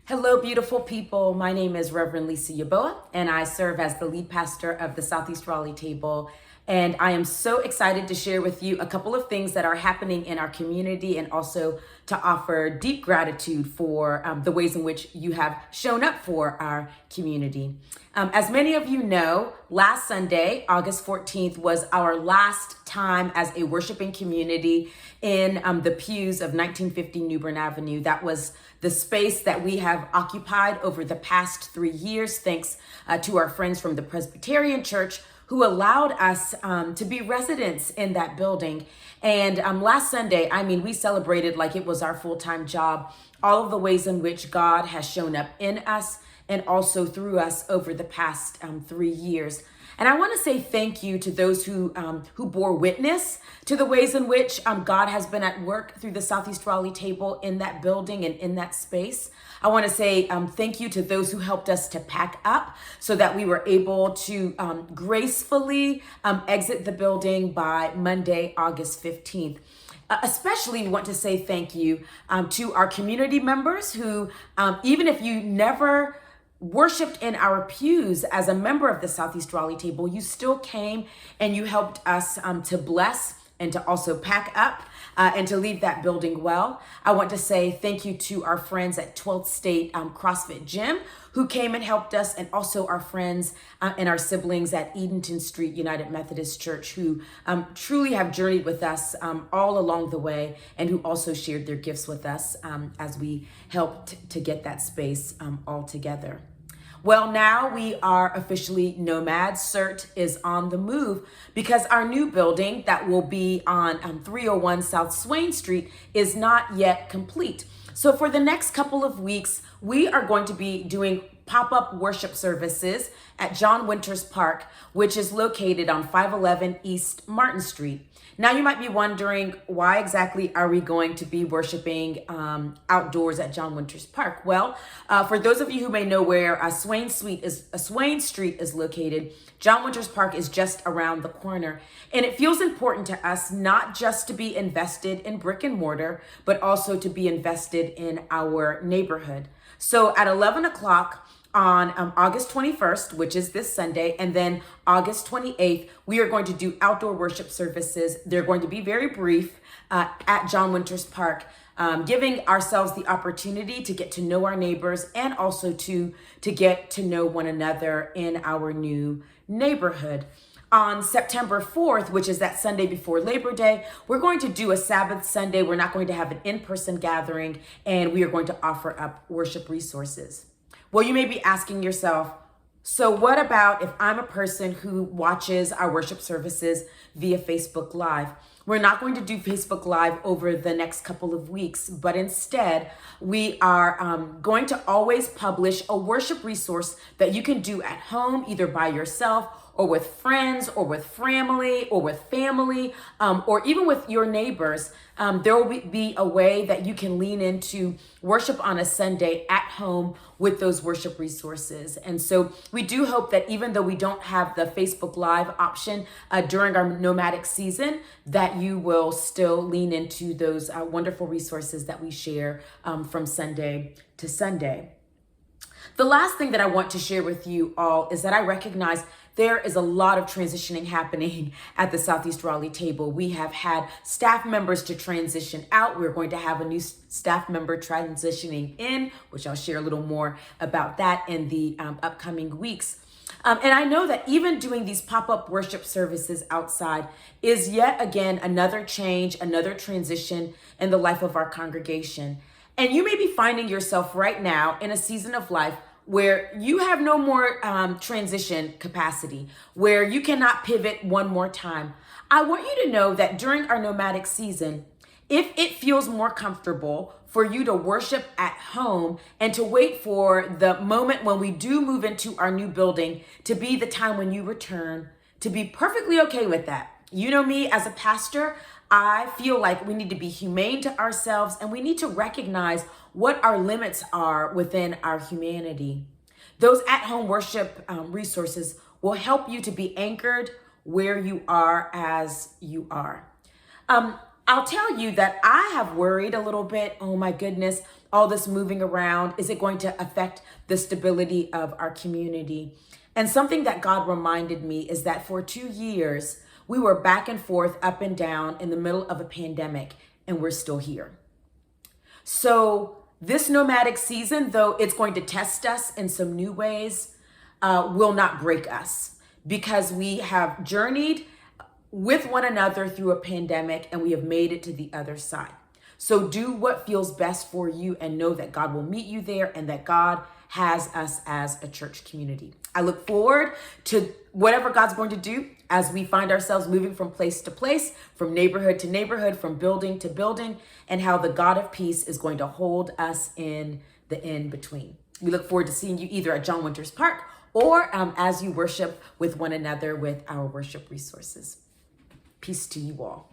Hello, beautiful people. My name is Reverend Lisa Yebuah, and I serve as the lead pastor of the Southeast Raleigh Table. And I am so excited to share with you a couple of things that are happening in our community and also to offer deep gratitude for the ways in which you have shown up for our community. As many of you know, last Sunday, August 14th, was our last time as a worshiping community in the pews of 1950 New Bern Avenue. That was the space that we have occupied over the past 3 years, thanks to our friends from the Presbyterian Church who allowed us to be residents in that building. And last Sunday, we celebrated like it was our full-time job, all of the ways in which God has shown up in us and also through us over the past 3 years. And I want to say thank you to those who bore witness to the ways in which God has been at work through the Southeast Raleigh Table in that building and in that space. I want to say thank you to those who helped us to pack up so that we were able to gracefully exit the building by Monday, August 15th. Especially want to say thank you to our community members who, even if you never worshiped in our pews as a member of the Southeast Raleigh Table, you still came and you helped us to bless and to also pack up and to leave that building well. I want to say thank you to our friends at 12th State CrossFit Gym who came and helped us, and also our friends and our siblings at Edenton Street United Methodist Church who truly have journeyed with us all along the way and who also shared their gifts with us as we helped to get that space all together. Well, now we are officially nomads. CERT is on the move because our new building that will be on 301 South Swain Street is not yet complete. So for the next couple of weeks, we are going to be doing pop-up worship services at John Winters Park, which is located on 511 East Martin Street. Now you might be wondering, why exactly are we going to be worshiping outdoors at John Winters Park? Well, for those of you who may know where Swain Street is located, John Winters Park is just around the corner. And it feels important to us not just to be invested in brick and mortar, but also to be invested in our neighborhood. So at 11 o'clock, on August 21st, which is this Sunday, and then August 28th, we are going to do outdoor worship services. They're going to be very brief at John Winters Park, giving ourselves the opportunity to get to know our neighbors and also to get to know one another in our new neighborhood. On September 4th, which is that Sunday before Labor Day, we're going to do a Sabbath Sunday. We're not going to have an in-person gathering, and we are going to offer up worship resources. Well, you may be asking yourself, so what about if I'm a person who watches our worship services via Facebook Live? We're not going to do Facebook Live over the next couple of weeks, but instead we are going to always publish a worship resource that you can do at home, either by yourself or with friends or with family or even with your neighbors. There will be a way that you can lean into worship on a Sunday at home with those worship resources. And so we do hope that even though we don't have the Facebook Live option during our nomadic season, that you will still lean into those wonderful resources that we share from Sunday to Sunday. The last thing that I want to share with you all is that I recognize there is a lot of transitioning happening at the Southeast Raleigh Table. We have had staff members to transition out. We're going to have a new staff member transitioning in, which I'll share a little more about that in the upcoming weeks. And I know that even doing these pop-up worship services outside is yet again another change, another transition in the life of our congregation. And you may be finding yourself right now in a season of life where you have no more transition capacity, where you cannot pivot one more time. I want you to know that during our nomadic season, if it feels more comfortable for you to worship at home and to wait for the moment when we do move into our new building to be the time when you return, to be perfectly okay with that. You know me as a pastor, I feel like we need to be humane to ourselves and we need to recognize what our limits are within our humanity. Those at-home worship resources will help you to be anchored where you are as you are. I'll tell you that I have worried a little bit, oh my goodness, all this moving around, is it going to affect the stability of our community? And something that God reminded me is that for 2 years, we were back and forth, up and down in the middle of a pandemic, and we're still here. So this nomadic season, though it's going to test us in some new ways, will not break us, because we have journeyed with one another through a pandemic and we have made it to the other side. So do what feels best for you and know that God will meet you there and that God has us as a church community. I look forward to whatever God's going to do as we find ourselves moving from place to place, from neighborhood to neighborhood, from building to building, and how the God of peace is going to hold us in the in-between. We look forward to seeing you either at John Winters Park or as you worship with one another with our worship resources. Peace to you all.